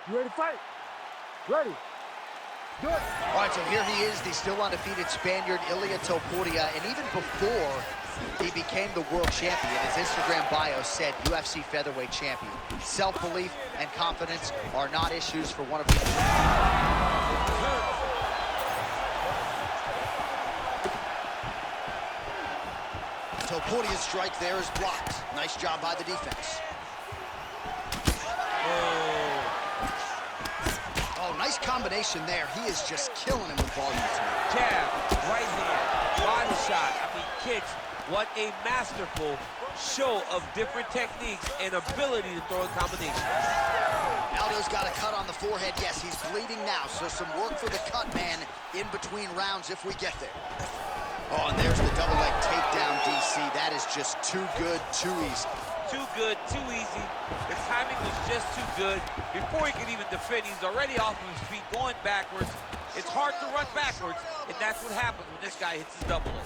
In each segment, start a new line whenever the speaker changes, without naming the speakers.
You ready to fight? Ready. Do it.
All right, so here he is, the still undefeated Spaniard, Ilia Topuria, and even before he became the world champion, his Instagram bio said UFC featherweight champion. Self-belief and confidence are not issues for one of these. Topuria's strike there is blocked. Nice job by the defense. Oh, nice combination there. He is just killing him with volume tonight.
Jab, right hand, body shot. I mean, kicks. What a masterful show of different techniques and ability to throw in combinations.
Aldo's got a cut on the forehead. Yes, he's bleeding now, so some work for the cut man in between rounds if we get there. Oh, and there's the double leg takedown, DC. That is just too good, too easy.
Too good, too easy. The timing was just too good. Before he could even defend, he's already off of his feet, going backwards. It's hard to run backwards, and that's what happens when this guy hits his double leg.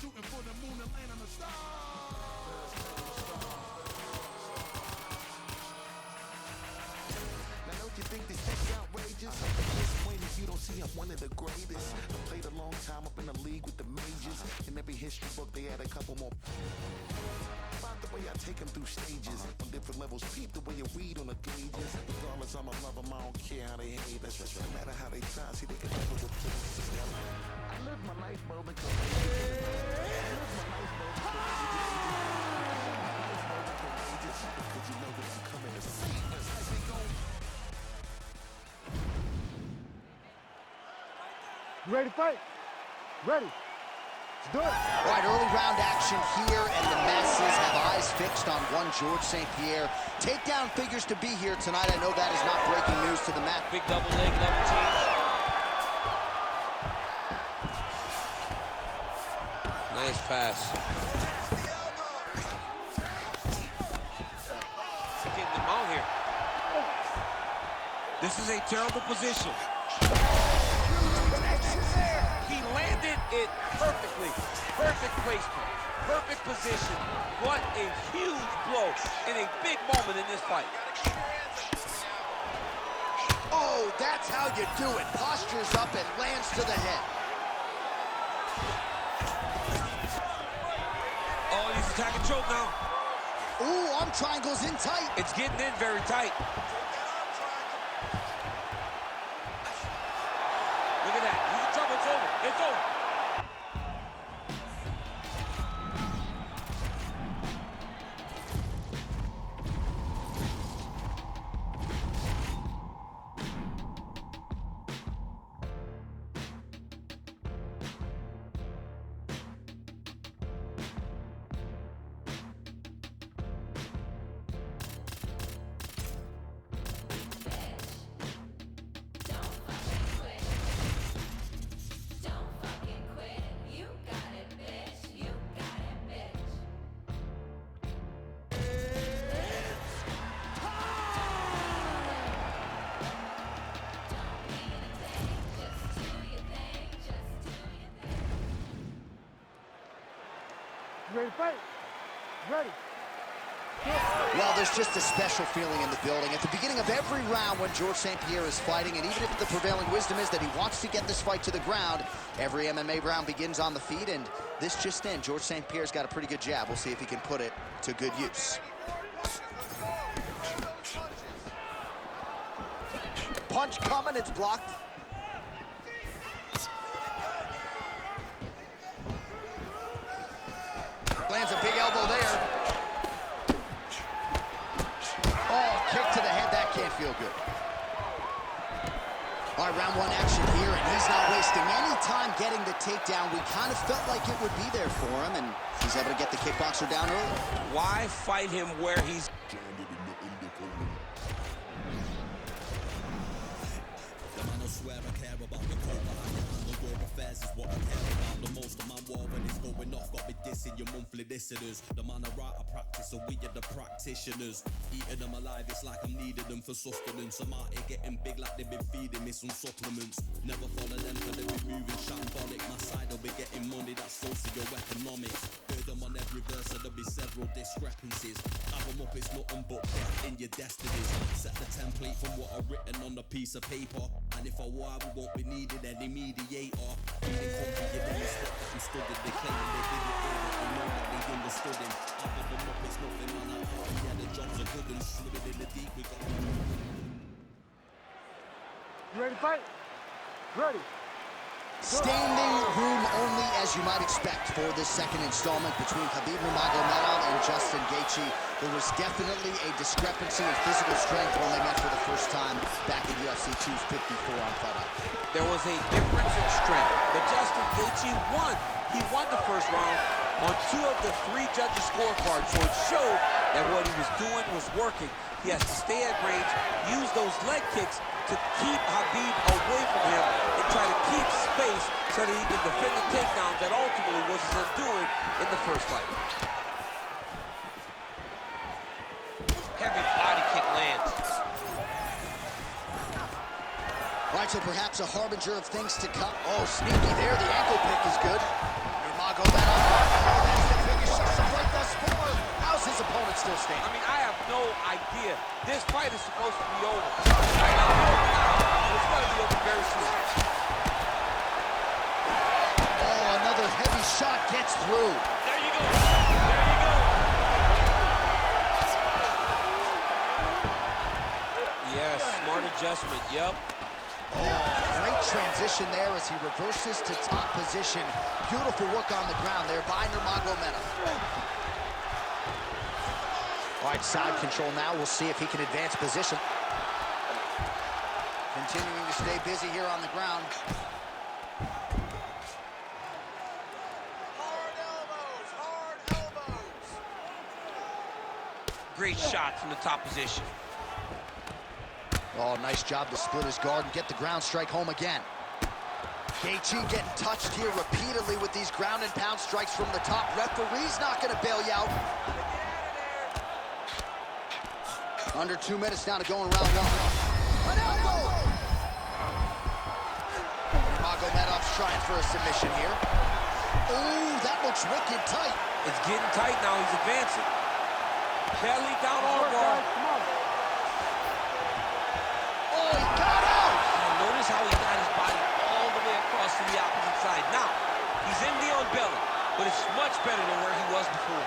Shooting for the moon and land on the stars. Now don't you think this is outrageous? Disappointed you don't see I'm one of the greatest. I played a long time up in the league with the majors. In every history book they had a couple more. About the way I take them through stages. On different levels, peep the way you read on the gauges. Regardless, I'ma love them, I don't care how they hate us. No matter how they try, see they can never replace us. I live my life, bro, because you know that I'm coming to save us.
You ready to fight? Ready. Let's do it.
All right, early round action here, and the masses have eyes fixed on one George St. Pierre. Takedown figures to be here tonight. I know that is not breaking news to the mat.
Big double leg, double change. Nice pass. Getting them out here. This is a terrible position. He landed it perfectly. Perfect placement. Perfect position. What a huge blow in a big moment in this fight.
Oh, that's how you do it. Postures up and lands to the head.
Oh, he's attacking choke now.
Ooh, arm triangle's in tight.
It's getting in very tight. Look at that. He's in trouble. It's over. It's over.
You ready to fight? Ready.
Well, there's just a special feeling in the building. At the beginning of every round when George St. Pierre is fighting, and even if the prevailing wisdom is that he wants to get this fight to the ground, every MMA round begins on the feet, and this just in, George St. Pierre's got a pretty good jab. We'll see if he can put it to good use. Punch coming, it's blocked. Lands a big elbow there. Oh, kick to the head, that can't feel good. All right, round one action here, and he's not wasting any time getting the takedown. We kind of felt like it would be there for him, and he's able to get the kickboxer down early.
Why fight him where he's...
swear I care about the core, but I can handle your affairs is what I care about the most. On my wall when it's go showing off, got me dissing your monthly listeners. The man I write, I practice, so we are the practitioners. Eating them alive, it's like I'm needing them for sustenance. I'm out here getting big like they've been feeding me some supplements. Never follow them, cause they be moving shambolic. My side, I'll be getting money, that's socio-economics. Heard them on every verse, so there'll be several discrepancies. Have them up, it's nothing but death in your destinies. Set the template from what I've written on a piece of paper. And if I were, we won't be needed any mediator. Feeling confident in the stuff that I'm studied. They claiming they did it all, but they know that they understood him. After them up, it's nothing, man. I thought yeah, the jobs are good and swimming in the deep. We got.
You ready to fight? Ready.
Standing room only, as you might expect, for this second installment between Khabib Nurmagomedov and Justin Gaethje. There was definitely a discrepancy in physical strength when they met for the first time back in UFC 254 on Fight Out.
There was a difference in strength, but Justin Gaethje won. He won the first round on 2 of the 3 judges' scorecards, so it showed that what he was doing was working. He has to stay at range, use those leg kicks to keep Khabib away from him and try to keep space so that he can defend the takedowns that ultimately was his undoing in the first fight. Heavy body kick lands.
All right, so perhaps a harbinger of things to come. Oh, sneaky there. The ankle pick is good. Nurmagomedov. That's the biggest shot of the fight thus far. How's his opponent still standing?
I mean, I have no idea. This fight is supposed to be over. Right now, it's going to be over very soon.
Oh, another heavy shot gets through.
There you go. There you go. Yes, smart adjustment. Yep.
Oh, great transition there as he reverses to top position. Beautiful work on the ground there by Nurmagomedov. All right, side control now. We'll see if he can advance position. Continuing to stay busy here on the ground.
Hard elbows, hard elbows.
Great shot from the top position.
Oh, nice job to split his guard and get the ground strike home again. Gaethje getting touched here repeatedly with these ground and pound strikes from the top. Referee's not going to bail you out. Under 2 minutes now to go in round 1. An elbow! Nurmagomedov's trying for a submission here. Ooh, that looks wicked tight.
It's getting tight now. He's advancing. Belly down armbar.
Oh, he got out!
Notice how he got his body all the way across to the opposite side. Now, he's in the on belly, but it's much better than where he was before.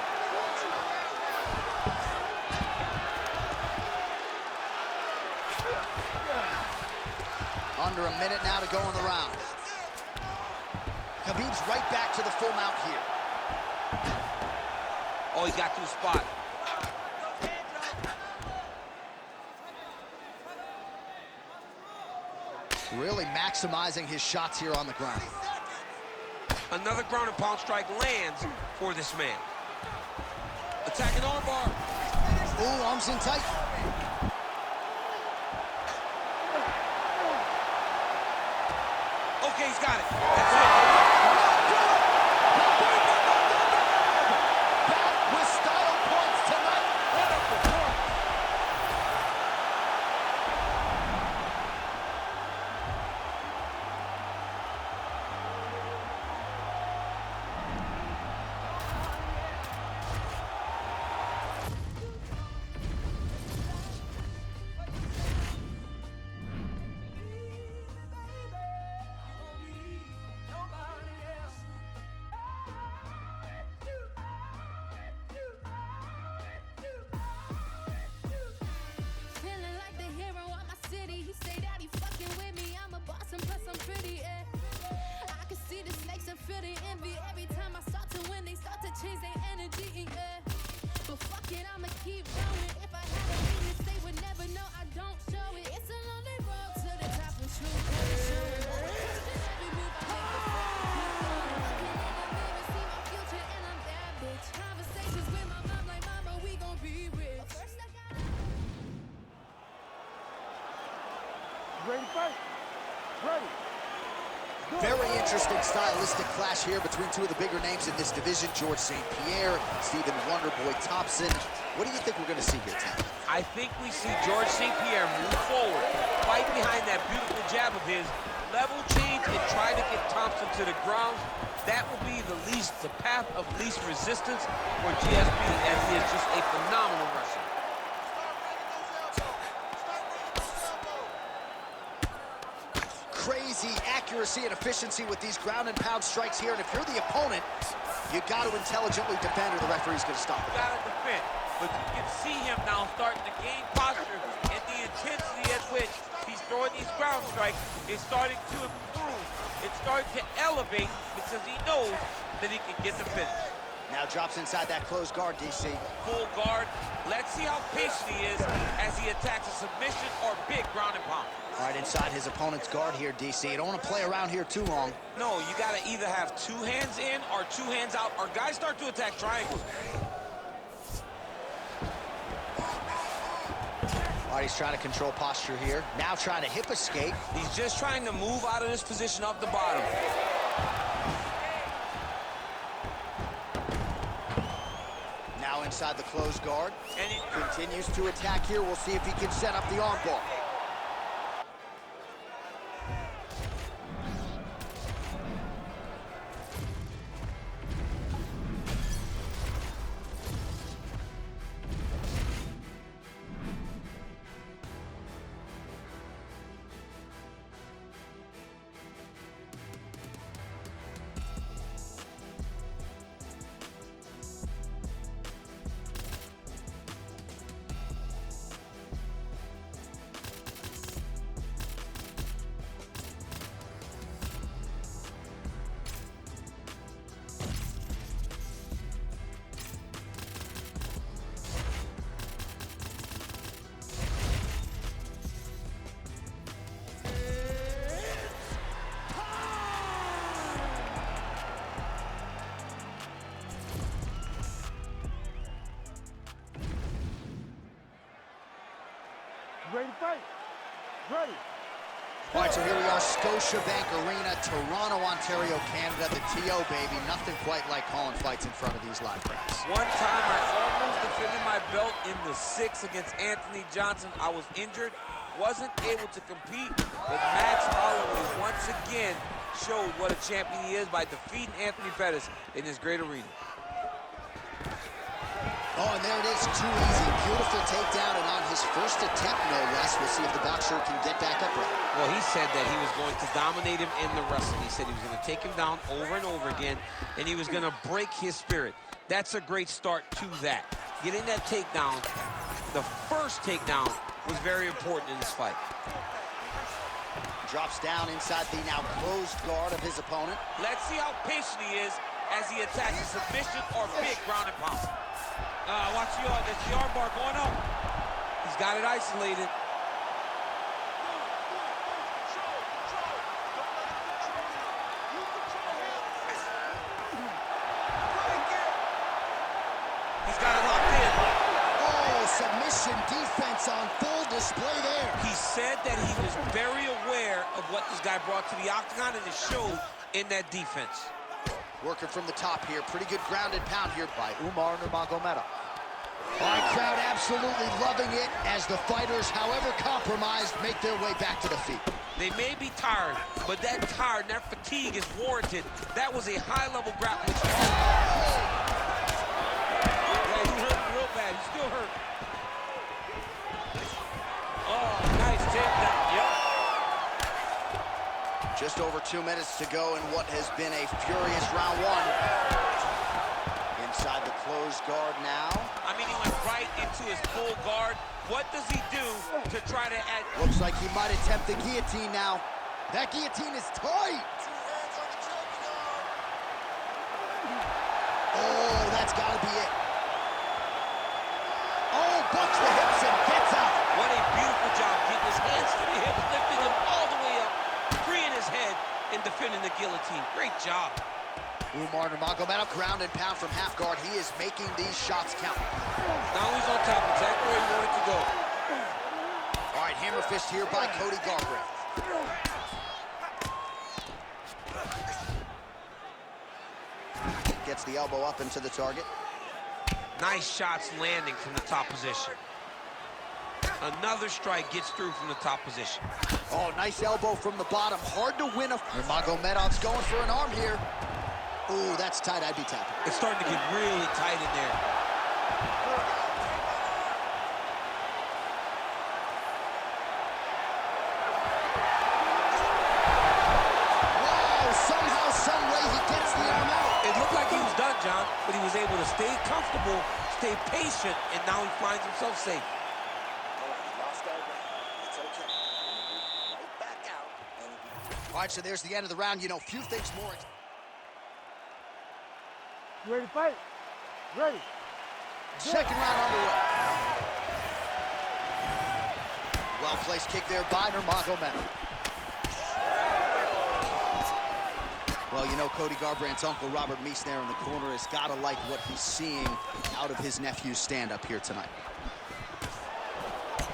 Under a minute now to go in the round. Khabib's right back to the full mount here.
Oh, he got to the spot.
Really maximizing his shots here on the ground.
Another ground and pound strike lands for this man. Attacking armbar.
Ooh, arms in tight.
Okay, he's got it. That's it.
Back with style points tonight. What a performance.
Ready to fight? Ready.
Very interesting stylistic clash here between two of the bigger names in this division, George St. Pierre, Stephen Wonderboy Thompson. What do you think we're going to see here, Tim?
I think we see George St. Pierre move forward, fight behind that beautiful jab of his, level change, and try to get Thompson to the ground. That will be the path of least resistance for GSP, as he is just a phenomenal wrestler.
Crazy accuracy and efficiency with these ground and pound strikes here, and if you're the opponent, you got to intelligently defend or the referee's going to stop.
You got to defend, but you can see him now starting to gain posture, and the intensity at which he's throwing these ground strikes is starting to improve. It's starting to elevate because he knows that he can get the finish.
Now drops inside that closed guard, DC.
Full guard. Let's see how patient he is as he attacks a submission or big ground and pound.
All right, inside his opponent's guard here, DC. You don't want to play around here too long.
No, you got to either have two hands in or two hands out, or guys start to attack triangles.
All right, he's trying to control posture here. Now trying to hip escape.
He's just trying to move out of this position off the bottom.
Now inside the closed guard.
And he
Continues to attack here. We'll see if he can set up the armbar.
Ready to fight? Ready.
All right, so here we are, Scotiabank Arena, Toronto, Ontario, Canada, the TO, baby. Nothing quite like calling fights in front of these live crowds.
One time I almost defended my belt in the 6 against Anthony Johnson. I was injured, wasn't able to compete, but Max Holloway once again showed what a champion he is by defeating Anthony Pettis in this great arena.
Oh, and there it is, too easy. Beautiful takedown, and on his first attempt, no less. We'll see if the boxer can get back upright.
Well, he said that he was going to dominate him in the wrestling. He said he was going to take him down over and over again, and he was going to break his spirit. That's a great start to that. Getting that takedown, the first takedown, was very important in this fight.
Drops down inside the now closed guard of his opponent.
Let's see how patient he is as he attacks a submission or big ground and pound. Watch the arm bar going up. He's got it isolated. He's got it locked in.
Oh, submission defense on full display there.
He said that he was very aware of what this guy brought to the octagon, and it showed in that defense.
Working from the top here. Pretty good grounded pound here by Umar Nurmagomedov. All right, crowd absolutely loving it as the fighters, however compromised, make their way back to the feet.
They may be tired, but that tired, that fatigue is warranted. That was a high-level grappling. Yeah, he hurt real bad. He's still hurt. Oh, nice takedown. Yep.
Just over 2 minutes to go in what has been a furious round one. Inside the closed guard now.
I mean, he went right into his full guard. What does he do to try to add?
Looks like he might attempt the guillotine now. That guillotine is tight. Oh, that's got to be it. Oh, bucks the hips and gets out.
What a beautiful job getting his hands to the hips, lifting him all the way up, freeing his head, and defending the guillotine. Great job.
Umar Nurmagomedov, ground and pound from half guard. He is making these shots count.
Now he's on top, exactly where he wanted to go.
All right, hammer fist here by Cody Garbrandt. Gets the elbow up into the target.
Nice shots landing from the top position. Another strike gets through from the top position.
Oh, nice elbow from the bottom. Hard to win a... Magomedov's going for an arm here. Ooh, that's tight. I'd be tapping.
It's starting to get really tight in there.
Wow, somehow, some way he gets the arm out.
It looked like he was done, John, but he was able to stay comfortable, stay patient, and now he finds himself safe.
All right, so there's the end of the round. You know, few things more.
You ready to fight? Ready.
Second round underway. Well-placed kick there by Nurmagomedov. Well, you know, Cody Garbrandt's uncle, Robert Meese, there in the corner, has got to like what he's seeing out of his nephew's stand-up here tonight.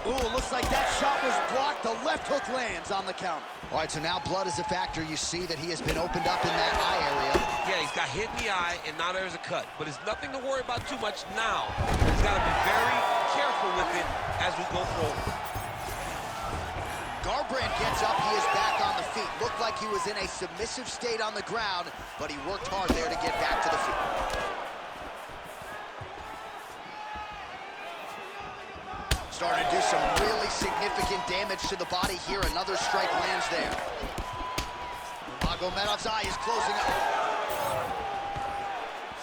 Ooh, looks like that shot was blocked. The left hook lands on the counter. All right, so now blood is a factor. You see that he has been opened up in that eye area.
Yeah, he's got hit in the eye, and now there's a cut. But it's nothing to worry about too much now. He's got to be very careful with it as we go forward.
Garbrandt gets up. He is back on the feet. Looked like he was in a submissive state on the ground, but he worked hard there to get back to the feet. Starting to do some really significant damage to the body here. Another strike lands there. Magomedov's eye is closing up.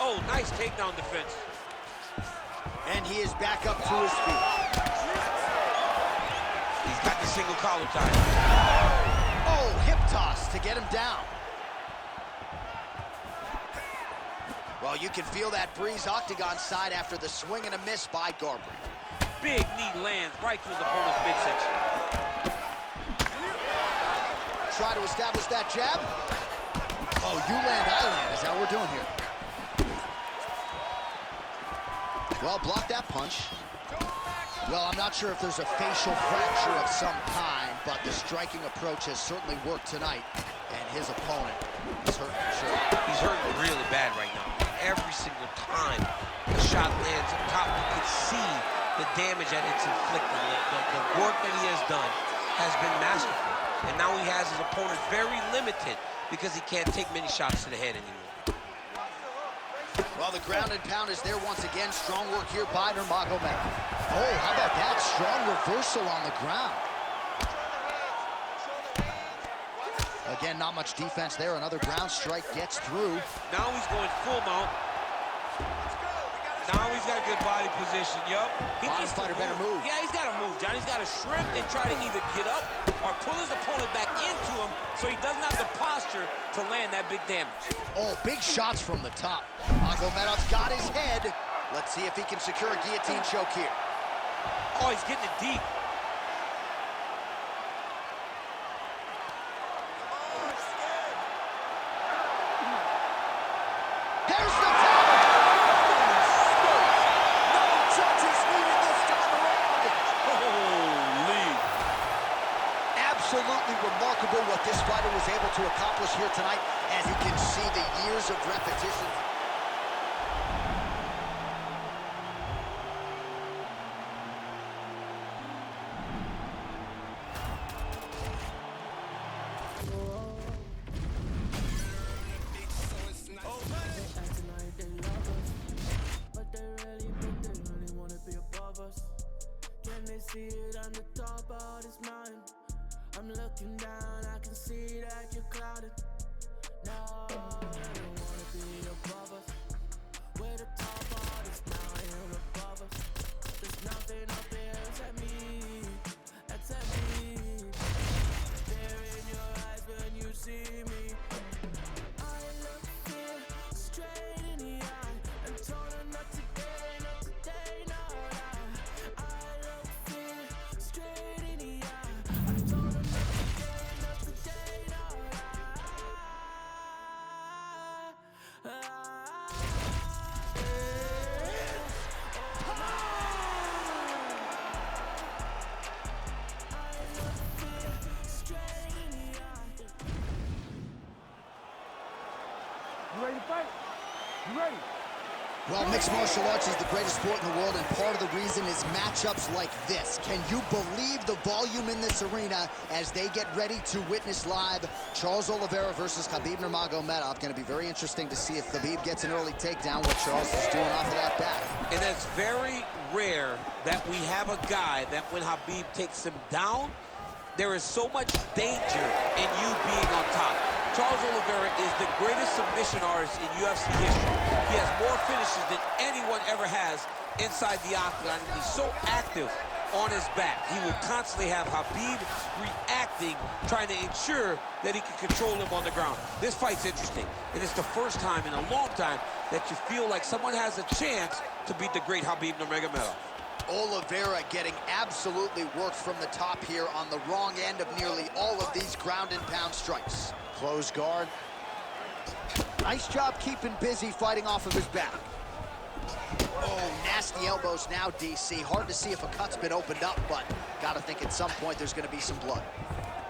Oh, nice takedown defense.
And he is back up to his feet.
He's got the single collar tie.
Oh, hip toss to get him down. Well, you can feel that breeze octagon side after the swing and a miss by Garbrandt.
Big knee lands right to his opponent's midsection.
Try to establish that jab. Oh, you land, I land, is how we're doing here. Well, block that punch. Well, I'm not sure if there's a facial fracture of some kind, but the striking approach has certainly worked tonight, and his opponent is hurting for sure.
He's hurting really bad right now. Every single time the shot lands up top, you can see the damage that it's inflicting. The work that he has done has been masterful. And now he has his opponent very limited because he can't take many shots to the head anymore.
Well, the ground and pound is there once again. Strong work here by Nurmagomedov. Oh, how about that? Strong reversal on the ground. Again, not much defense there. Another ground strike gets through.
Now he's going full mount. Now he's got a good body position, yup. He needs to
fighter better move.
Yeah, he's got to move, John. He's got to shrimp and try to either get up or pull his opponent back into him so he doesn't have the posture to land that big damage.
Oh, big shots from the top. Magomedov's got his head. Let's see if he can secure a guillotine choke here.
Oh, he's getting it deep.
There's the tap. Absolutely remarkable what this fighter was able to accomplish here tonight. As you can see, the years of repetition.
See it on the top of this mountain. I'm looking down, I can see that you're clouded. No, I don't wanna be above us. We're the top of this mountain above us. There's nothing up there except me, except me. There in your eyes when you see me. I look fear straight in the eye and told her not today, not today, no lie. I look fear straight in the eye. I told her not today,
You ready to fight? You ready?
Well, mixed martial arts is the greatest sport in the world, and part of the reason is matchups like this. Can you believe the volume in this arena as they get ready to witness live Charles Oliveira versus Khabib Nurmagomedov? Going to be very interesting to see if Khabib gets an early takedown, what Charles is doing off of that back.
And it's very rare that we have a guy that when Khabib takes him down, there is so much danger in you being on top. Charles Oliveira is the greatest submission artist in UFC history. He has more finishes than anyone ever has inside the octagon, and he's so active on his back. He will constantly have Khabib reacting, trying to ensure that he can control him on the ground. This fight's interesting, and it's the first time in a long time that you feel like someone has a chance to beat the great Khabib Nurmagomedov.
Oliveira getting absolutely worked from the top here on the wrong end of nearly all of these ground and pound strikes. Close guard. Nice job keeping busy fighting off of his back. Oh, nasty elbows now, DC. Hard to see if a cut's been opened up, but gotta think at some point there's gonna be some blood.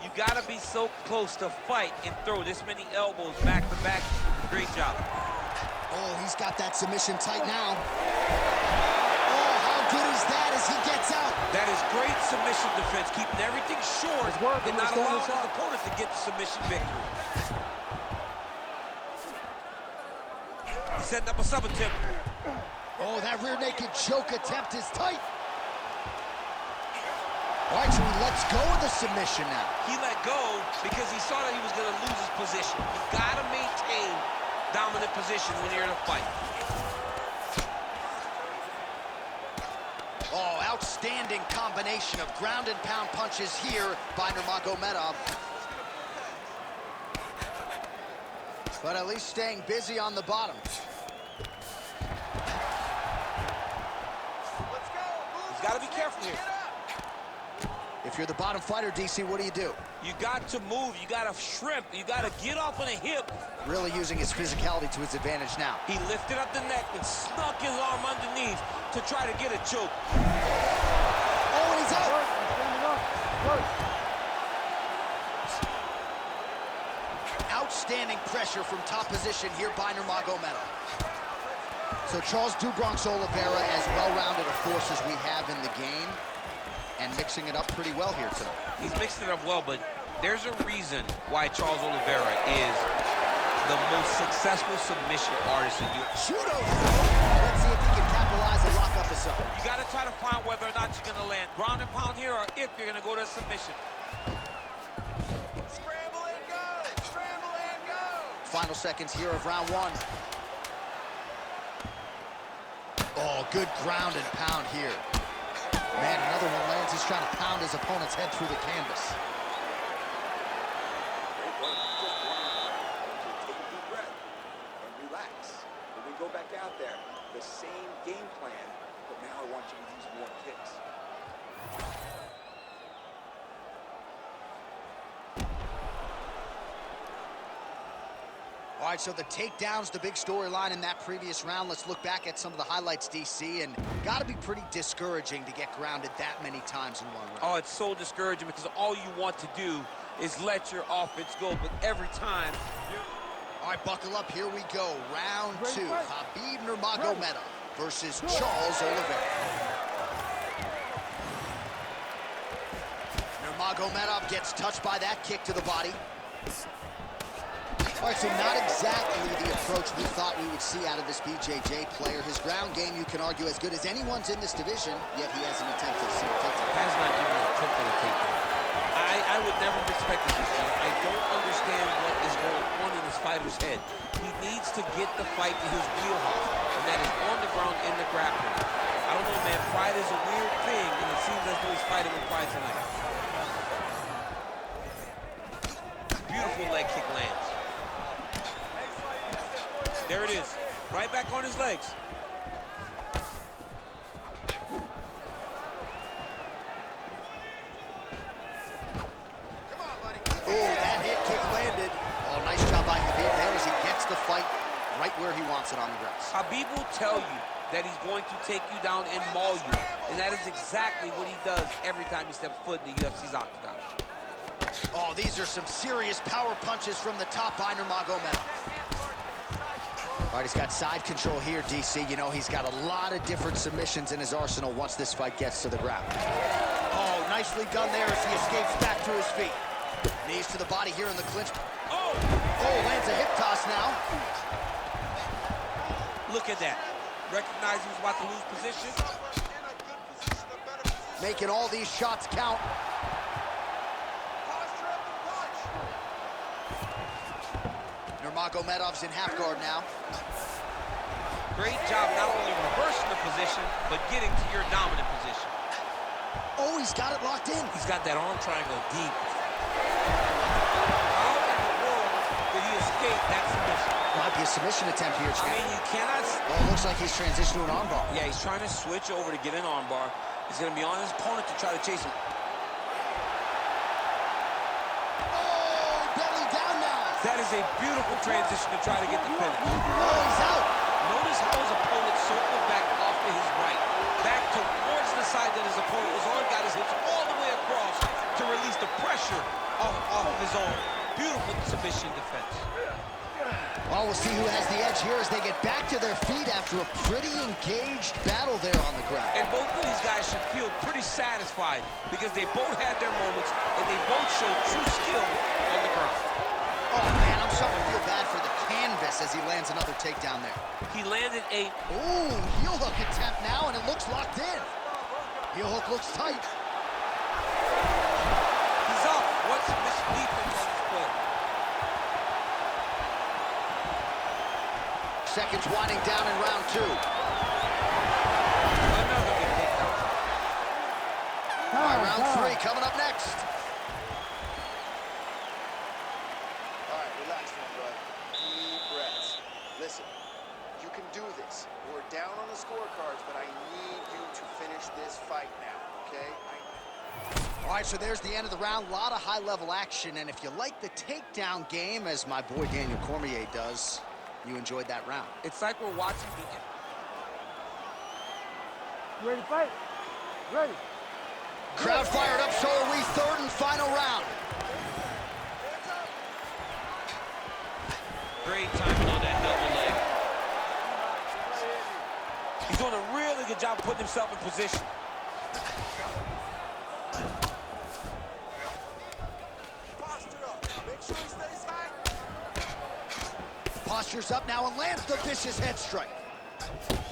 You gotta be so close to fight and throw this many elbows back to back. Great job.
Oh, he's got that submission tight now. Oh, how good is that as he gets out?
That is great submission defense, keeping everything short and not allowing his opponent to get the submission victory. He's setting up a sub attempt.
Oh, that rear naked choke attempt is tight. All right, so he lets go of the submission now.
He let go because he saw that he was going to lose his position. You got to maintain dominant position when you're in a fight.
Oh, outstanding combination of ground and pound punches here by Nurmagomedov. But at least staying busy on the bottom.
He's got to be careful here.
If you're the bottom fighter, DC, what do?
You got to move. You got to shrimp. You got to get off on a hip.
Really using his physicality to his advantage now.
He lifted up the neck and snuck his arm underneath to try to get a choke.
Oh, and he's out.
Standing up. Work.
Outstanding pressure from top position here by Nurmagomedov. So Charles "Do Bronx" Oliveira, as well-rounded a force as we have in the game, and mixing it up pretty well here tonight.
He's mixing it up well, but there's a reason why Charles Oliveira is the most successful submission artist in UFC.
Shoot over. Let's see if he can capitalize and lock up the sub.
You got to try to find whether or not you're going to land ground and pound here or if you're going to go to submission.
Scramble and go! Scramble and go!
Final seconds here of round one. Oh, good ground and pound here. Man, another one lands. He's trying to pound his opponent's head through the canvas.
Take a deep breath and relax. When we go back out there, the same game plan, but now I want you to use more kicks.
All right, so the takedown's the big storyline in that previous round. Let's look back at some of the highlights, DC, and got to be pretty discouraging to get grounded that many times in one round.
Oh, it's so discouraging because all you want to do is let your offense go, but every time...
All right, buckle up. Here we go. Round two. Khabib Nurmagomedov versus Charles Oliveira. Nurmagomedov gets touched by that kick to the body. All right, so not exactly the approach we thought we would see out of this BJJ player. His ground game, you can argue, as good as anyone's in this division, yet he hasn't attempted a single takedown.
Has not even attempted a takedown. I would never respect this guy. I don't understand what is going on in this fighter's head. He needs to get the fight to his wheelhouse, and that is on the ground in the grappling. I don't know, man. Pride is a weird thing, and it seems as though he's fighting with pride tonight. Beautiful leg kick lands. There it is. Right back on his legs.
Oh, that hit kick landed. Oh, nice job by Khabib there as he gets the fight right where he wants it on the ground.
Khabib will tell you that he's going to take you down and maul you. And that is exactly what he does every time he steps foot in the UFC's octagon.
Oh, these are some serious power punches from the top by Nurmagomedov. All right, he's got side control here, DC. You know, he's got a lot of different submissions in his arsenal once this fight gets to the ground. Oh, nicely done there as he escapes back to his feet. Knees to the body here in the clinch. Oh, lands a hip toss now.
Look at that. Recognize he was about to lose position.
Making all these shots count. Nurmagomedov's in half guard now.
Great job not only reversing the position, but getting to your dominant position.
Oh, he's got it locked in.
He's got that arm triangle deep. How in the world did he escape that submission?
Might be a submission attempt here, Chad.
I mean, you cannot...
Well, it looks like he's transitioned to an armbar.
Yeah, he's trying to switch over to get an armbar. He's going to be on his opponent to try to chase him.
Oh, belly down now.
That is a beautiful transition to try to get the finish.
Oh, he's out.
Notice how his opponent circled back off to his right. Back towards the side that his opponent was on, got his hips all the way across to release the pressure off of his own. Beautiful submission defense.
Well, we'll see who has the edge here as they get back to their feet after a pretty engaged battle there on the ground.
And both of these guys should feel pretty satisfied because they both had their moments and they both showed true skill on the ground.
Oh, man, I'm starting to feel bad for the canvas as he lands another takedown there.
He landed a...
Ooh, heel hook attempt now, and it looks locked in. Heel hook looks tight.
He's up. What submission defense on this play?
Seconds winding down in round two.
Another good takedown.
All right, round three coming up next.
All right, relax, my brother. Deep breaths. Listen, you can do this. We're down on the scorecards, but I need you to finish this fight now, okay?
All right, so there's the end of the round. A lot of high-level action, and if you like the takedown game, as my boy Daniel Cormier does, you enjoyed that round.
It's like we're watching the...
You ready to fight? Ready.
Crowd fired up, so are we. Third and final round.
Great timing on that double leg. He's doing a really good job of putting himself in position.
Posture up. Make sure he stays high.
Postures up now and lands the vicious head strike.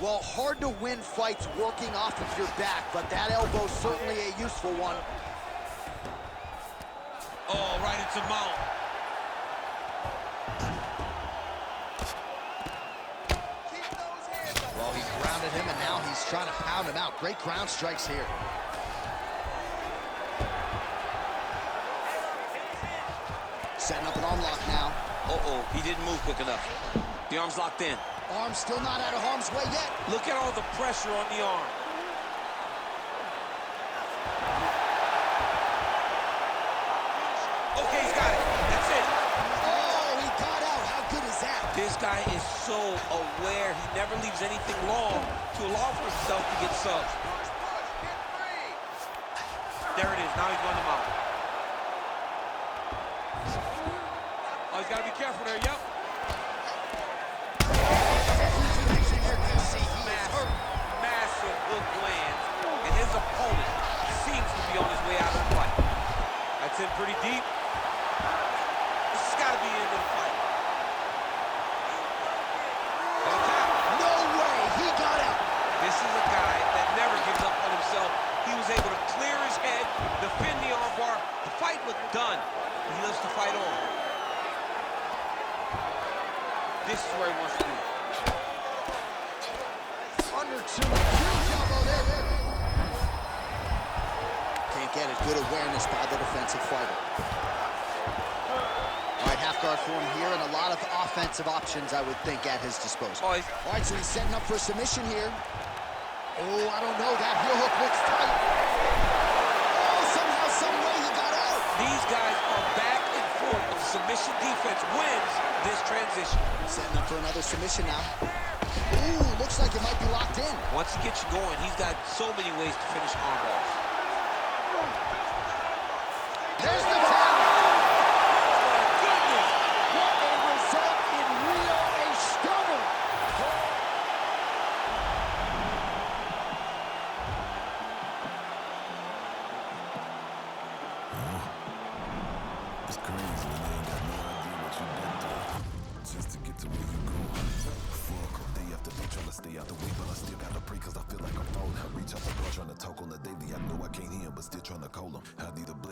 Well, hard to win fights working off of your back, but that elbow's certainly a useful one.
Oh, right into mount.
Keep those hands up.
Well, he grounded him, and now he's trying to pound him out. Great ground strikes here. Setting up an arm lock now.
Uh-oh, he didn't move quick enough. The arm's locked in.
Arm still not out of harm's way yet.
Look at all the pressure on the arm. Okay, he's got it. That's it.
Oh, he got out. How good is that?
This guy is so aware. He never leaves anything long to allow for himself to get subs.
Push, get free.
There it is. Now he's going to mount. Oh, he's got to be careful there. Yep. Massive hook lands, and his opponent seems to be on his way out of the fight. That's in pretty deep. This has got to be the end of the fight.
No way. He got out.
This is a guy that never gives up on himself. He was able to clear his head, defend the armbar. The fight was done. He lives to fight on. This is where he wants to be.
Under two. Huge elbow there. Can't get it. Good awareness by the defensive fighter. All right, half guard form here, and a lot of offensive options, I would think, at his disposal.
Oh,
All right, so he's setting up for a submission here. Oh, I don't know. That heel hook looks tight. Oh, somehow, some way he got out.
these guys are back and forth. Submission defense wins this transition.
Setting up for another submission now. Ooh, looks like it might be locked in.
Once he gets you going, he's got so many ways to finish armballs.
There's the tap.
What a result in Rio, a stunner.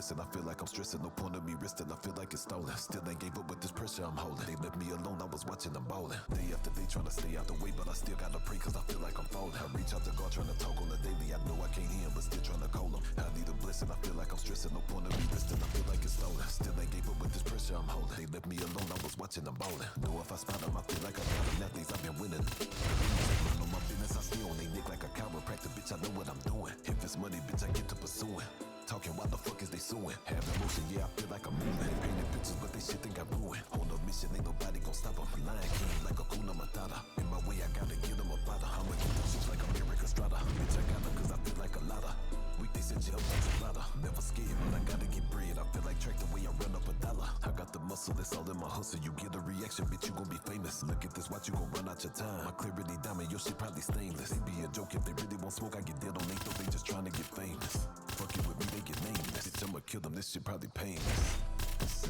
blessing. I feel like I'm stressing, no point of me resting. I feel like it's stolen. Still ain't gave up with this pressure I'm holding. They left me alone, I was watching them bowling. Day after day trying to stay out the way, but I still gotta pray cause I feel like I'm falling. I reach out to God trying to talk on the daily. I know I can't hear him, but still trying to call him. I need a blessing, I feel like I'm stressing, no point of me resting. I feel like it's stolen. Still ain't gave up with this pressure I'm holding. They left me alone, I was watching them bowling. Know if I spot them, I feel like I'm out of athletes, I've been winning. I know my business, I stay on they neck like a chiropractor, bitch, I know what I'm doing. If it's money, bitch, I get to pursuing. Talking, why the fuck is they suing? Have emotion, yeah, I feel like I'm moving. Painting pictures, but they shit think I ruined. On a mission, ain't nobody gon' stop them. Lion King like a Kuna Matata. In my way, I gotta get them a bada. I'ma get them shit like America Strata. Bitch, I gotta, cause I feel like a lotta. Week they said you up to lotta. Never scared, but I gotta get bread. I feel like track the way I run up a dollar. I got the muscle, that's all in my hustle. You get a reaction, bitch, you gon' be famous. Look at this, watch you gon' run out your time. My clarity diamond, your shit probably stainless. They be a joke if they really want smoke. I get dead on they thought they just trying to get famous. Fuck it with me, they get nameless. Bitch, I'ma kill them, this shit probably painless. Say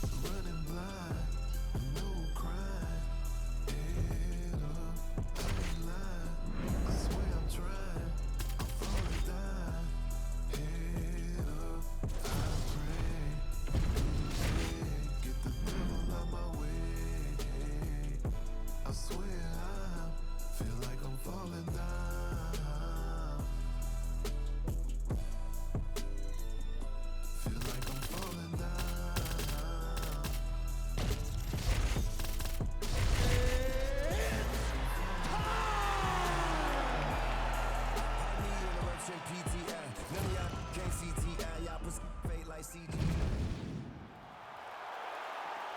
I'm running blind, no crime. Head up, I ain't lying. I swear I'm trying, I'm falling down. Head up, I pray. Get the devil out my way. I swear I feel like I'm falling down.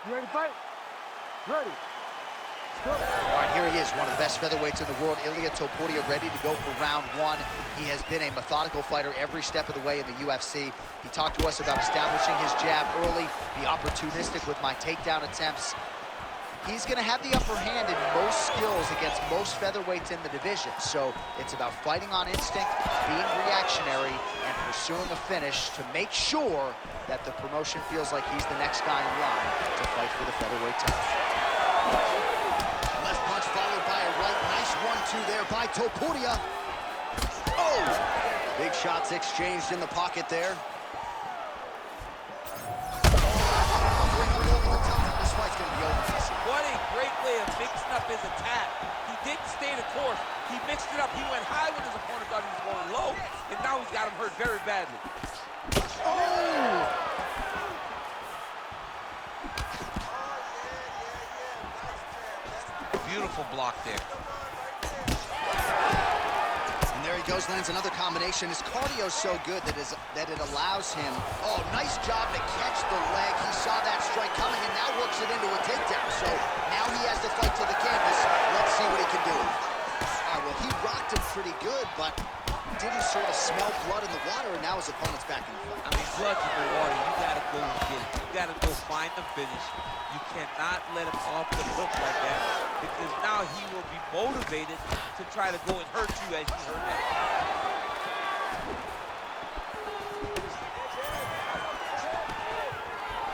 You ready to fight? Ready.
All right, here he is, one of the best featherweights in the world, Ilia Topuria, ready to go for round one. He has been a methodical fighter every step of the way in the UFC. He talked to us about establishing his jab early, be opportunistic with my takedown attempts. He's going to have the upper hand in most skills against most featherweights in the division. So it's about fighting on instinct, being reactionary, and pursuing a finish to make sure that the promotion feels like he's the next guy in line to fight for the featherweight title. Left punch followed by a right. Nice 1-2 there by Topuria. Oh! Big shots exchanged in the pocket there. This fight's going to be over.
What a great way of mixing up his attack. He didn't stay the course. He mixed it up. He went high when his opponent thought he was going low, and now he's got him hurt very badly.
Oh!
Beautiful block there.
And there he goes, lands another combination. His cardio's so good that it allows him. Oh, nice job to catch the leg. He saw that strike coming and now works it into a takedown. So now he has to fight to the canvas. Let's see what he can do. All right, well, he rocked him pretty good, but didn't sort of smell blood in the water, and now his opponent's back in the fight.
I mean, blood's in the water. You gotta go get it. You gotta go find the finish. You cannot let him off the hook like that, because now he will be motivated to try to go and hurt you as he hurt him.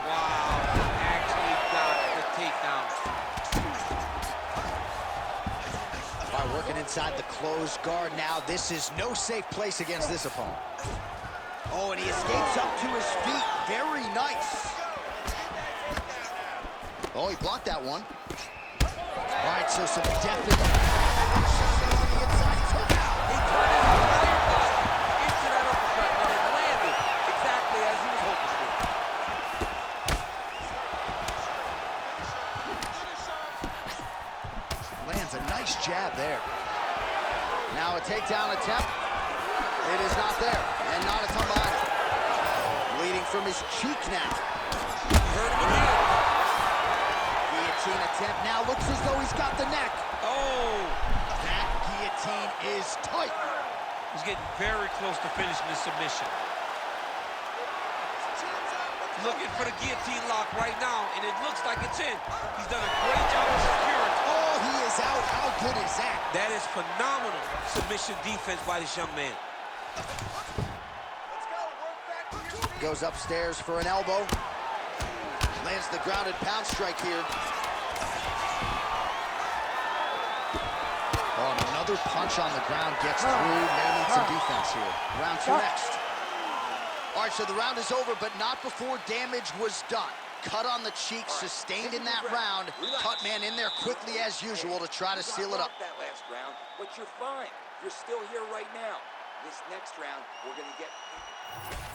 Wow, actually got the takedown.
All right, working inside the closed guard now. This is no safe place against this opponent. Oh, and he escapes up to his feet. Very nice. Oh, he blocked that one. All right, so some definite... He turned his entire body into that uppercut, and it landed exactly as he was hoping for. Lands a nice jab there. Now a takedown attempt. It is not there, and not a ton behind it. Bleeding from his cheek now.
Hurt him again.
Guillotine attempt now looks as though he's got the neck.
Oh!
That guillotine is tight.
He's getting very close to finishing this submission. Looking for the guillotine lock right now, and it looks like it's in. He's done a great job of securing.
Oh, he is out. How good is that?
That is phenomenal submission defense by this young man.
Goes upstairs for an elbow. Lands the grounded pound strike here. Oh, and another punch on the ground gets through. May need some defense here. Round two next. All right, so the round is over, but not before damage was done. Cut on the cheek, sustained in that round. Cut man in there quickly as usual to try to seal it up.
That last round, but you're fine. You're still here right now. This next round, we're going to get...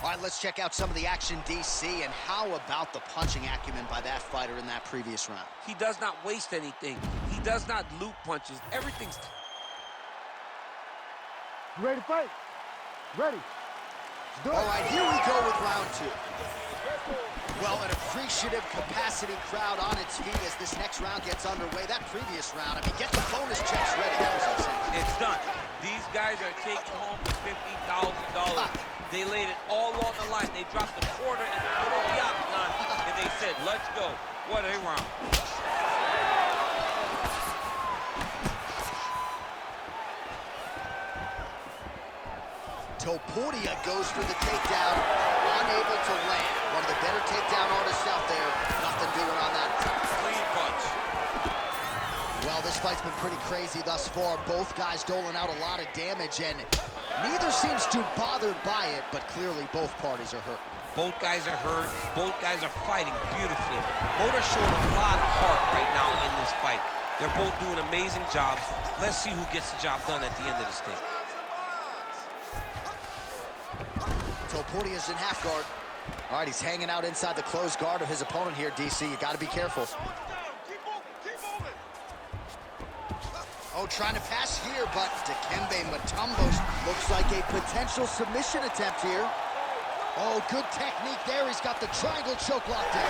All right, let's check out some of the action, DC, and how about the punching acumen by that fighter in that previous round?
He does not waste anything. He does not loop punches. Everything's...
You ready to fight? Ready.
All right, here we go with round two. Well, an appreciative capacity crowd on its feet as this next round gets underway. That previous round, I mean, get the bonus checks ready. That was insane.
It's done. These guys are taking home $50,000. They laid it all on the line. They dropped a quarter in the middle of the octagon, and they said, let's go. What a round.
Topuria goes for the takedown, unable to land. One of the better takedown artists out there. Nothing doing on that.
Clean punch.
Well, this fight's been pretty crazy thus far. Both guys doling out a lot of damage, and neither seems too bothered by it, but clearly both parties are hurt.
Both guys are hurt. Both guys are fighting beautifully. Both are showing a lot of heart right now in this fight. They're both doing amazing jobs. Let's see who gets the job done at the end of this thing.
Topuria's in half guard. All right, he's hanging out inside the closed guard of his opponent here, DC. You got to be careful. Oh, trying to pass here, but Dikembe Mutombo looks like a potential submission attempt here. Oh, good technique there. He's got the triangle choke locked in.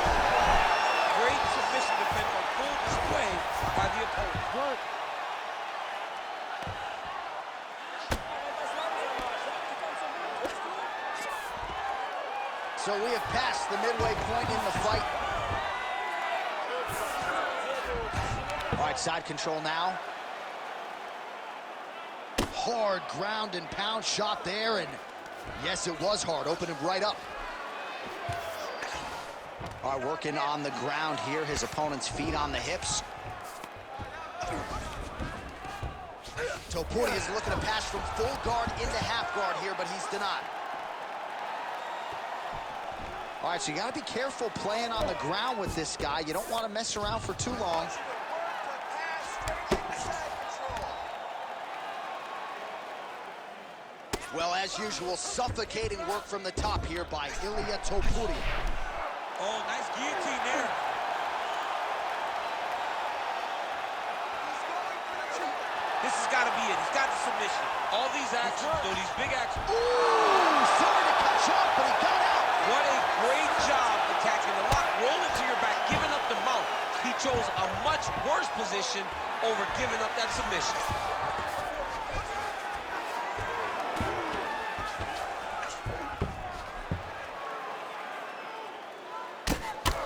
Great submission defense on full display by the opponent.
Work.
So we have passed the midway point in the fight. All right, side control now. Hard ground and pound shot there, and yes, it was hard, opening right up. All right, working on the ground here, his opponent's feet on the hips. Topuria is looking to pass from full guard into half guard here, but he's denied. All right, so you gotta be careful playing on the ground with this guy. You don't want to mess around for too long. Well, as usual, suffocating work from the top here by Ilia Topuria.
Oh, nice guillotine there. This has got to be it. He's got the submission. All these actions, though, these big actions.
Ooh, sorry to cut you off, but he got out.
What a great job attacking the lock, rolling to your back, giving up the mount. He chose a much worse position over giving up that submission.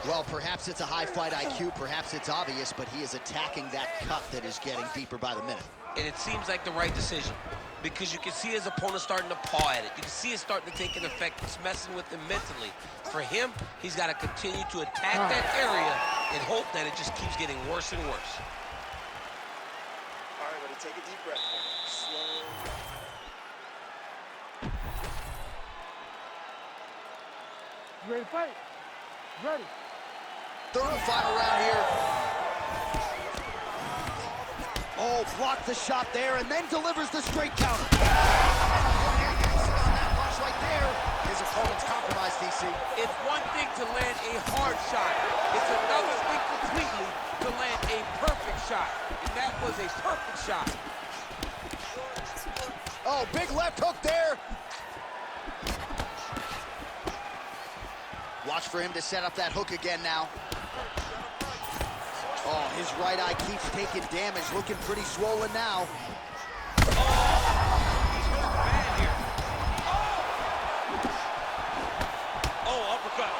Well, perhaps it's a high fight IQ, perhaps it's obvious, but he is attacking that cut that is getting deeper by the minute.
And it seems like the right decision, because you can see his opponent starting to paw at it. You can see it starting to take an effect. It's messing with him mentally. For him, he's got to continue to attack that area and hope that it just keeps getting worse and worse.
All right, buddy, take a deep breath for me. Slow.
You ready to fight? Ready.
Third and final round here. Oh, blocked the shot there and then delivers the straight counter. On that punch right there, his opponent's compromised, DC.
It's one thing to land a hard shot. It's another thing completely to land a perfect shot. And that was a perfect shot.
Oh, big left hook there. Watch for him to set up that hook again now. Oh, his right eye keeps taking damage, looking pretty swollen now.
He's hurt bad here. Oh, uppercut.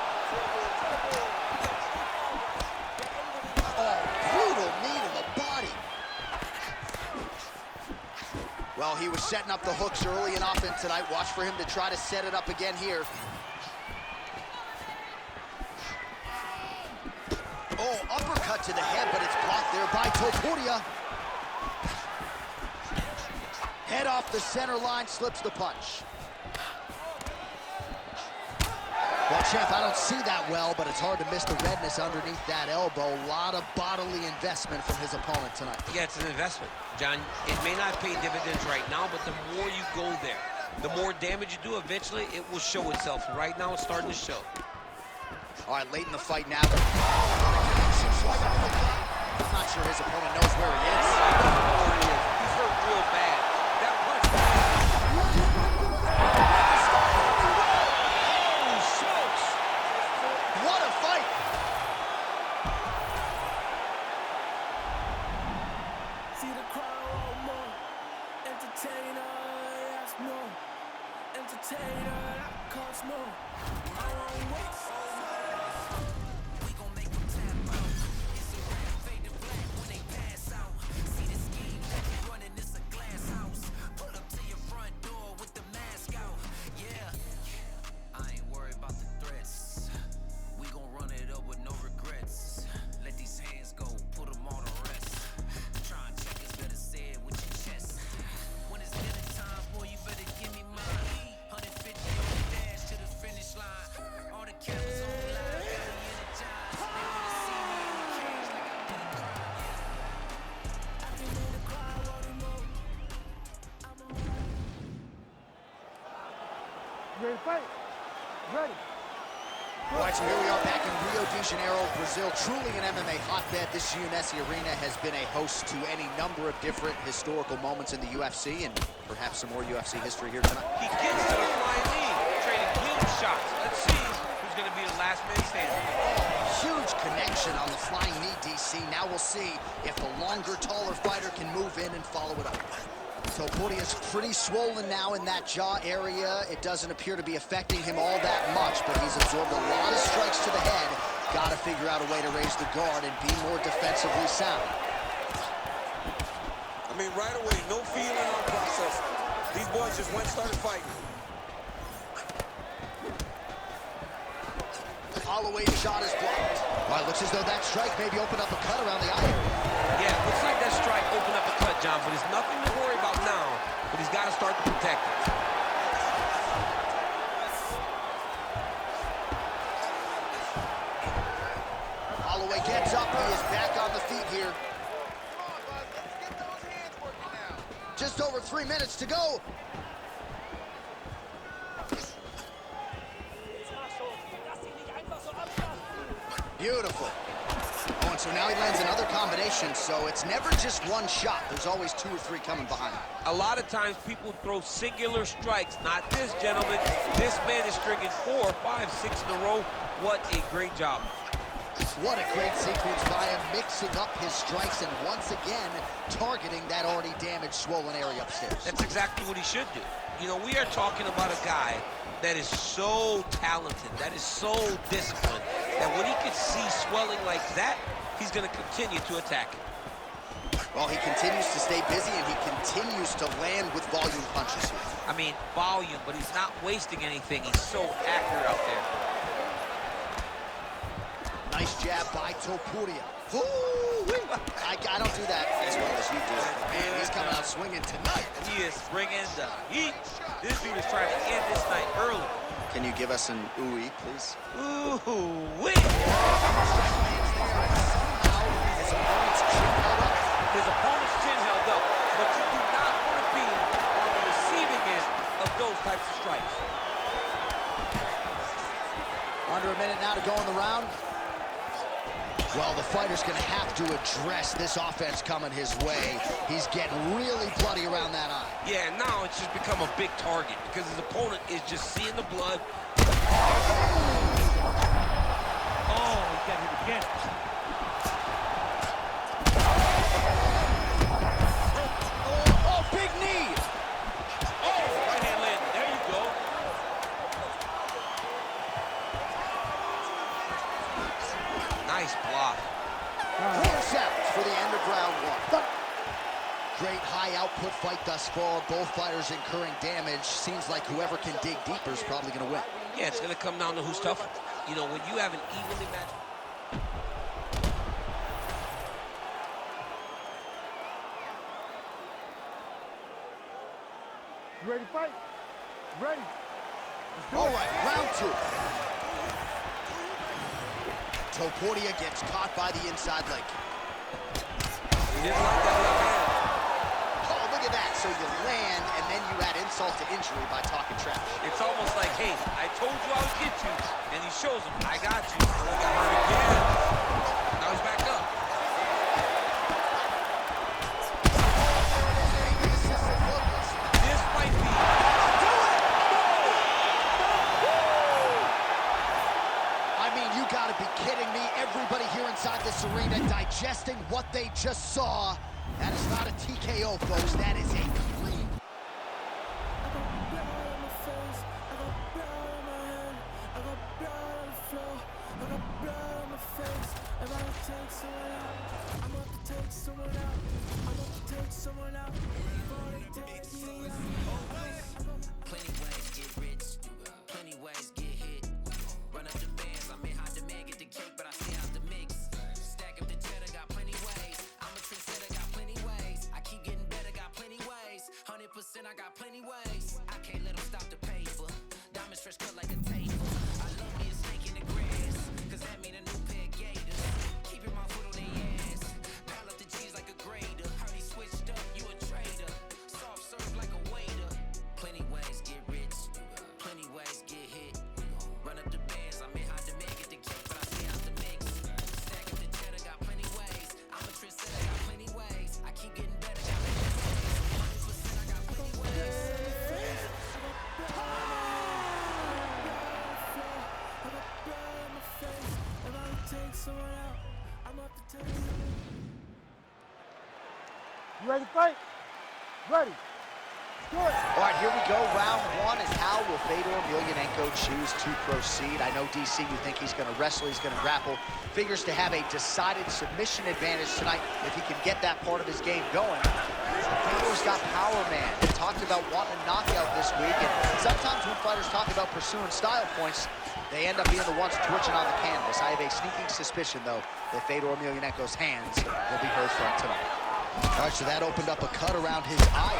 Oh, brutal knee to the body. Well, he was setting up the hooks early and often tonight. Watch for him to try to set it up again here. Oh, uppercut to the head, but it's blocked there by Topuria. Head off the center line, slips the punch. Well, Chef, I don't see that well, but it's hard to miss the redness underneath that elbow. A lot of bodily investment from his opponent tonight.
Yeah, it's an investment, John. It may not pay dividends right now, but the more you go there, the more damage you do, eventually it will show itself. Right now, it's starting to show.
All right, late in the fight now. I'm not sure his opponent knows where he is.
He's hurt real bad. That punch.
Holy smokes! What a fight!
See the crowd want more. Entertainer, yes, more. Entertainer, that costs more. I want more. We gon' make them tap out. It's a red fade to black when they pass out. See the scheme that they running, it's a glass house. Pull up to your front door with the mask out. Yeah, I ain't worried about the threats. We gon' run it up with no regrets. Let these hands go, put them on the rest. Try and check us, better say it with your chest. When it's dinner time, boy, you better give me mine. 150 on the dash to the finish line. All the cameras on live, got me energized. They wanna see me in the cage like I did a crime, yeah. I can hear the crowd wanting more.
You ready to fight? Ready.
All right, so here we are back in Rio de Janeiro, Brazil. Truly an MMA hotbed. This UNS Arena has been a host to any number of different historical moments in the UFC, and perhaps some more UFC history here tonight.
He gets to the flying knee, trading huge shots. Let's see who's going to be the last man standing.
Huge connection on the flying knee, DC. Now we'll see if the longer, taller fighter can move in and follow it up. So Topuria is pretty swollen now in that jaw area. It doesn't appear to be affecting him all that much, but he's absorbed a lot of strikes to the head. Got to figure out a way to raise the guard and be more defensively sound.
I mean, right away, no feeling or process. These boys just went and started fighting.
Holloway's shot is blocked. Well, it looks as though that strike maybe opened up a cut around the eye.
Yeah, looks like that strike opened up a cut, John, but there's nothing to worry about now, but he's got to start to protect it.
Holloway gets up. He is back on the feet here.
Come on, bud. Let's get those hands working now.
Just over 3 minutes to go. Beautiful. Oh, and so now he lands another combination, so it's never just one shot. There's always 2 or 3 coming behind.
A lot of times people throw singular strikes. Not this gentleman. This man is stringing 4, 5, 6 in a row. What a great job.
What a great sequence by him, mixing up his strikes and once again targeting that already damaged, swollen area upstairs.
That's exactly what he should do. You know, we are talking about a guy that is so talented, that is so disciplined, that when he can see swelling like that, he's going to continue to attack it.
Well, he continues to stay busy and he continues to land with volume punches here.
I mean, volume, but he's not wasting anything. He's so accurate out there.
Nice jab by Topuria. I don't do that as well as you do. Man, he's coming out swinging tonight.
He is bringing the heat. This dude is trying to end this night early.
Can you give us an ooh-wee, please?
Ooh-wee.
His opponent's chin held up.
His opponent's chin held up, but you do not want to be on the receiving end of those types of strikes.
Under a minute now to go in the round. Well, the fighter's going to have to address this offense coming his way. He's getting really bloody around that eye.
Yeah, now it's just become a big target because his opponent is just seeing the blood.
Oh, he got hit again.
Oh, big knee!
Oh, right hand landing. There you go.
Nice block.
4 seconds for the end of round 1. Great high output fight thus far. Both fighters incurring damage. Seems like whoever can dig deeper is probably going to win.
Yeah, it's going to come down to who's tougher. You know, when you have an evenly matched...
You ready to fight? Ready. Let's do
All
it.
right, round 2. Topuria gets caught by the inside leg kick.
He didn't like that left hand.
Oh, look at that. So you land, and then you add insult to injury by talking trash.
It's almost like, hey, I told you I would get you, and he shows him, I got you. He got hurt again. Now he's back up. This might be...
I mean, you gotta be kidding me. Everybody here inside this arena digesting what they just saw. That is not a TKO, folks. That is a clean.
Plenty ways get rich, plenty ways get hit. Run up the bands, I mean, how the man get the cake, but I stay out the mix. Stack up the cheddar, got plenty ways. I'm a trendsetter, got plenty ways. I keep getting better, got plenty ways. 100%, I got plenty ways. I can't let them stop the paper. Diamonds fresh cut like a table. I love me a snake in the grass, cause that mean a new pair of gators. Keeping my foot on their ass. Pile up the G's like a grader. Heard he switched up, you a trader. Soft serve like a waiter. Plenty ways get rich, plenty ways get hit. Run up the bands, I mean, how the man get the cake, but I stay out the mix. Stack up the cheddar, got plenty ways. I'm a trendsetter, got plenty ways. I keep getting better, got plenty ways. 100%, I got plenty ways.
You ready to fight? Ready. Do it.
All right, here we go. Round one is how will Fedor Emelianenko choose to proceed? I know, DC, you think he's going to wrestle, he's going to grapple. Figures to have a decided submission advantage tonight if he can get that part of his game going. Fedor's got power, man. He talked about wanting a knockout this week, and sometimes when fighters talk about pursuing style points, they end up being the ones twitching on the canvas. I have a sneaking suspicion, though, that Fedor Emelianenko's hands will be heard from tonight. All right, so that opened up a cut around his eye.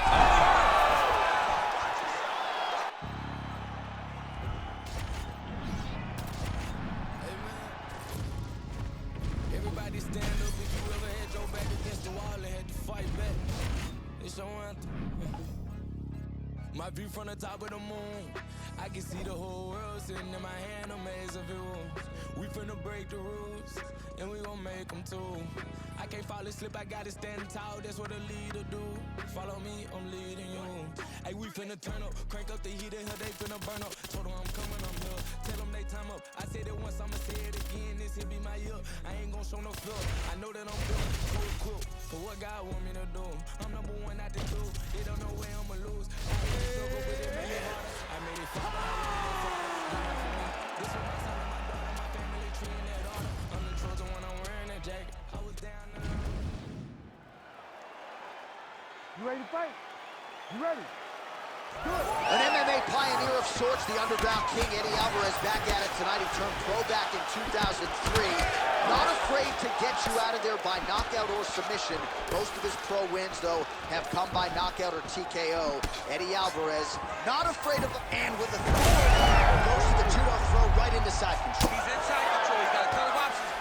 Everybody stand up if you ever had your back against the wall and had to fight back. It's your anthem. My view from the top of the moon, I can see the whole world sitting in my hand, a maze of views. We finna break the rules, and we gon' make them too. I can't fall asleep, I gotta stand tall, that's what a leader do. Follow me, I'm leading you. Hey, we finna turn up, crank up the heat in here, they finna burn up. Told them I'm coming, I'm here, tell them they time up. I said it once, I'ma say it again, this here be my year. I ain't gon' show no fear, I know that I'm built to equip for what God want me to do. I'm number one out the two, they don't know where I'ma lose. I struggle with it, make it harder. I made it far, this was my son and my daughter, my family tree and that order. I'm the Trojan when I'm wearing that jacket. I was down there.
You ready to fight? You ready? Do it.
An MMA pioneer of sorts, the underground king, Eddie Alvarez, back at it tonight. He turned pro back in 2003. Not afraid to get you out of there by knockout or submission. Most of his pro wins, though, have come by knockout or TKO. Eddie Alvarez, not afraid of, and with authority, goes to the judo throw right into side control.
He's inside control. He's got a ton of options.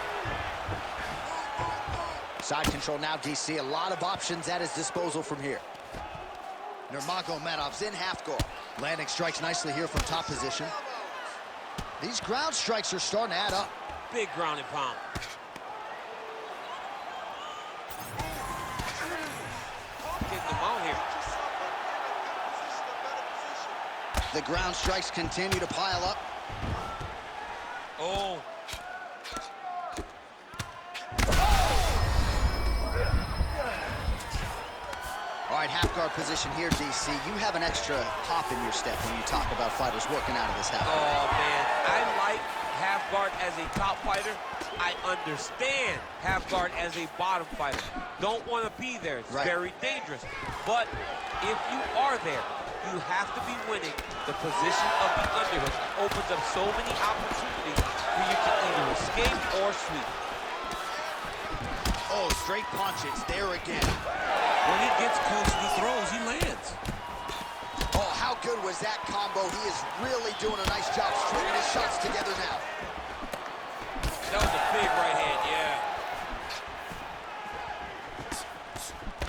Side control now, DC. A lot of options at his disposal from here. Nurmagomedov's in half guard. Landing strikes nicely here from top position. These ground strikes are starting to add up.
Big ground and pound. Getting them out here.
The ground strikes continue to pile up.
Oh.
All right, half guard position here, DC. You have an extra hop in your step when you talk about fighters working out of this half guard.
Oh, man. I like half guard as a top fighter. I understand half guard as a bottom fighter. Don't want to be there. It's very dangerous. But if you are there, you have to be winning. The position of the underhook opens up so many opportunities where you can either escape or sweep.
Oh, straight punches there again.
When he gets close to the throws, he lands.
Oh, how good was that combo? He is really doing a nice job stringing his shots together now.
That was a big right hand, yeah.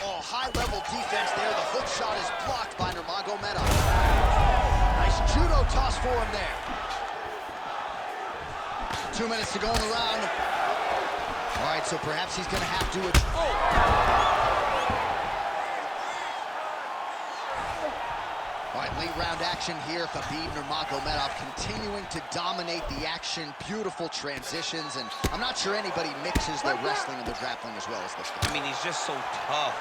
Oh, high-level defense there. The hook shot is blocked by Nurmagomedov. Nice judo toss for him there. 2 minutes to go in the round. All right, so perhaps he's going to have to... All right, late round action here. Khabib Nurmagomedov continuing to dominate the action. Beautiful transitions, and I'm not sure anybody mixes their wrestling and their grappling as well as this guy.
I mean, he's just so tough.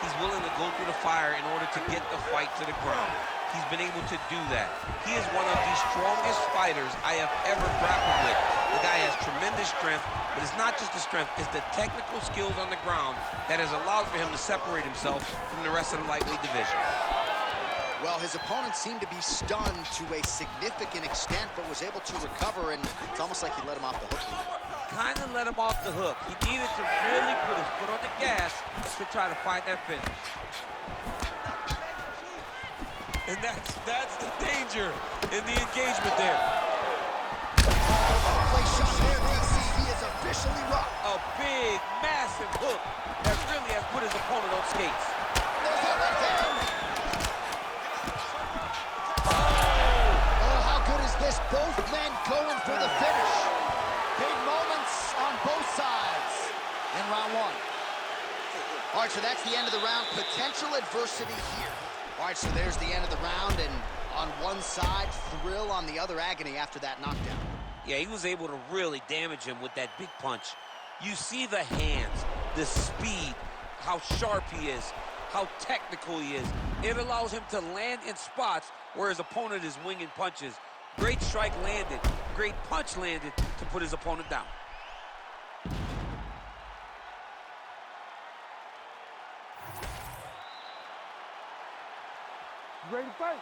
He's willing to go through the fire in order to get the fight to the ground. He's been able to do that. He is one of the strongest fighters I have ever grappled with. The guy has tremendous strength, but it's not just the strength, it's the technical skills on the ground that has allowed for him to separate himself from the rest of the lightweight division.
Well, his opponent seemed to be stunned to a significant extent, but was able to recover, and it's almost like he let him off the hook.
Kind of let him off the hook. He needed to really put his foot on the gas to try to find that finish. And that's the danger in the engagement there.
Play shot there, DC. He is officially rocked.
A big, massive hook that really has put his opponent on skates.
There's that left hand. Oh, how good is this? Both men going for the finish. Big moments on both sides in round one. All right, so that's the end of the round. Potential adversity here. All right, so there's the end of the round, and on one side, thrill, on the other, agony after that knockdown.
Yeah, he was able to really damage him with that big punch. You see the hands, the speed, how sharp he is, how technical he is. It allows him to land in spots where his opponent is winging punches. Great strike landed, great punch landed to put his opponent down.
Ready to fight?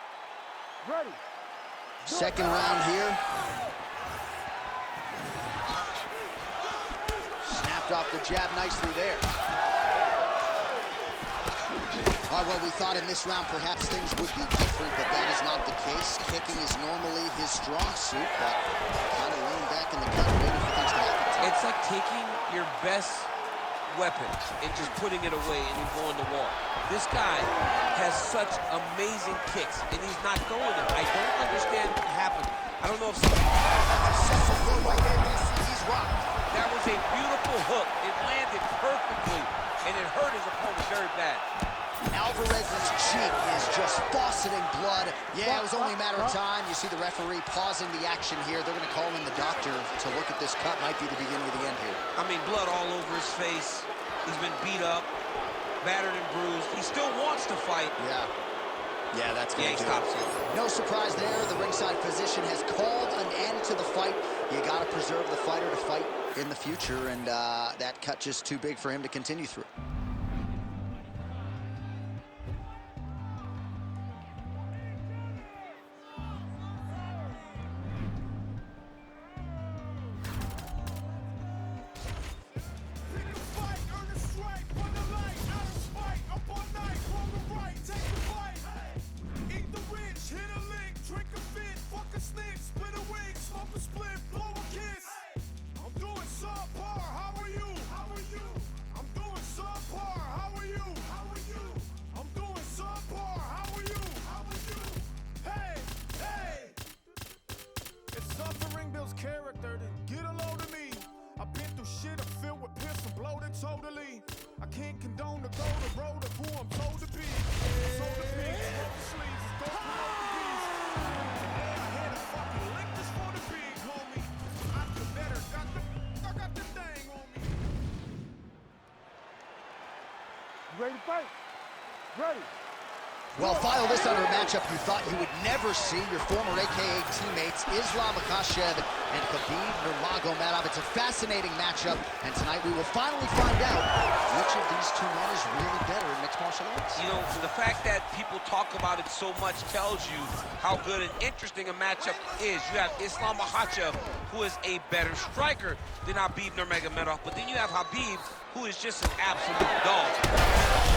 Ready.
Second round here. Snapped off the jab nicely there. All right, well, we thought in this round perhaps things would be different, but that is not the case. Kicking is normally his strong suit, but kind of leaning back in the cut, waiting for things to happen.
It's like taking your best weapon and just putting it away and you go on the wall. This guy has such amazing kicks, and he's not going there. I don't understand what happened. I don't know if somebody...
He's rocked.
That was a beautiful hook. It landed perfectly, and it hurt his opponent very bad.
Alvarez's cheek is just fauceting blood. Yeah, it was only a matter of time. You see the referee pausing the action here. They're going to call in the doctor to look at this cut. Might be the beginning of the end here.
I mean, blood all over his face. He's been beat up, battered and bruised. He still wants to fight.
Yeah, that's going to do
stops
it.
it.
No surprise there. The ringside physician has called an end to the fight. You got to preserve the fighter to fight in the future, and that cut just too big for him to continue through.
Character, then get a load of me. I've been through shit, I'm filled with piss, I'm bloated totally. I can't condone to go the road of who I'm told to be. So the pigs, roll the sleeves, go promote the beast. I had to fucking lick this for the big homie. I feel better, I got the thing on me.
Ready to fight? Ready.
Well, file this under a matchup you thought you would never see. Your former AKA teammates, Islam Makhachev and Khabib Nurmagomedov. It's a fascinating matchup, and tonight we will finally find out which of these two men is really better in mixed martial arts.
You know, the fact that people talk about it so much tells you how good and interesting a matchup is. You have Islam Makhachev, who is a better striker than Khabib Nurmagomedov, but then you have Khabib, who is just an absolute dog.